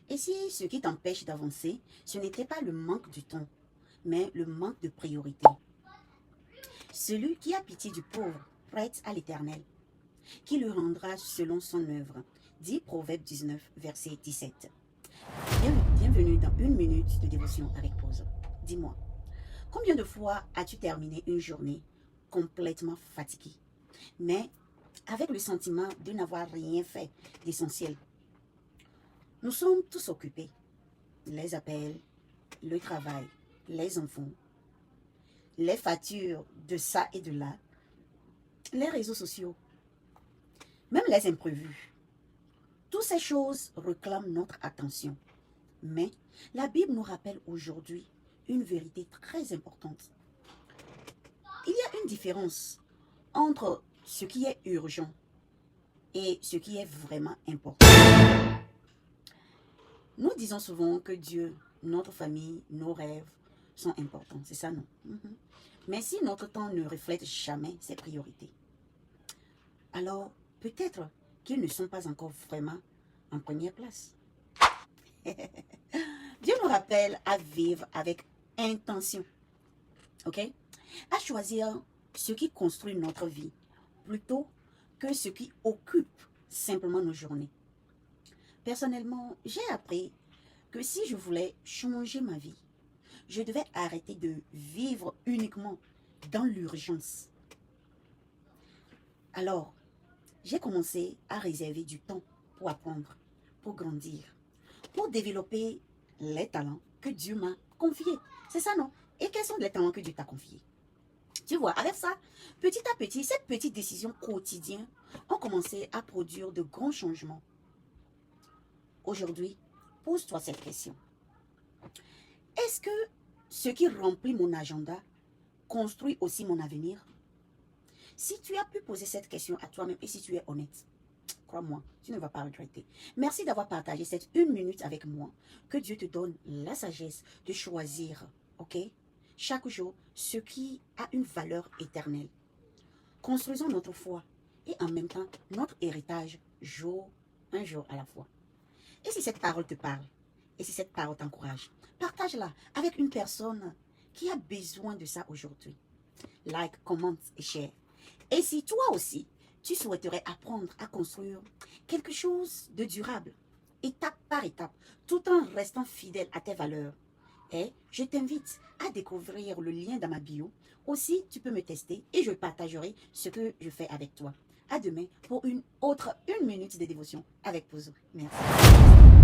Et si ce qui t'empêche d'avancer, ce n'était pas le manque du temps, mais le manque de priorité. Celui qui a pitié du pauvre prête à l'Éternel, qui le rendra selon son œuvre. Dit Proverbe 19, verset 17. Bienvenue dans une minute de dévotion avec pause. Dis-moi, combien de fois as-tu terminé une journée complètement fatigué, mais avec le sentiment de n'avoir rien fait d'essentiel? Nous sommes tous occupés. Les appels, le travail, les enfants, les factures de ça et de là, les réseaux sociaux, même les imprévus. Toutes ces choses réclament notre attention. Mais la Bible nous rappelle aujourd'hui une vérité très importante. Il y a une différence entre ce qui est urgent et ce qui est vraiment important. Nous disons souvent que Dieu, notre famille, nos rêves sont importants. C'est ça, non? Mais si notre temps ne reflète jamais ses priorités, alors peut-être qu'ils ne sont pas encore vraiment en première place. Dieu nous rappelle à vivre avec intention, ok? À choisir ce qui construit notre vie plutôt que ce qui occupe simplement nos journées. Personnellement, j'ai appris que si je voulais changer ma vie, je devais arrêter de vivre uniquement dans l'urgence. Alors, j'ai commencé à réserver du temps pour apprendre, pour grandir, pour développer les talents que Dieu m'a confiés. C'est ça, non? Et quels sont les talents que Dieu t'a confiés? Tu vois, avec ça, petit à petit, ces petites décisions quotidiennes ont commencé à produire de grands changements. Aujourd'hui, pose-toi cette question. Est-ce que ce qui remplit mon agenda construit aussi mon avenir? Si tu as pu poser cette question à toi-même et si tu es honnête, crois-moi, tu ne vas pas regretter. Merci d'avoir partagé cette une minute avec moi. Que Dieu te donne la sagesse de choisir, ok, chaque jour, ce qui a une valeur éternelle. Construisons notre foi et en même temps notre héritage un jour à la fois. Et si cette parole te parle, et si cette parole t'encourage, partage-la avec une personne qui a besoin de ça aujourd'hui. Like, commente et share. Et si toi aussi, tu souhaiterais apprendre à construire quelque chose de durable, étape par étape, tout en restant fidèle à tes valeurs, et je t'invite à découvrir le lien dans ma bio. Aussi, tu peux me tester et je partagerai ce que je fais avec toi. À demain pour une minute de dévotion avec Pozo. Merci.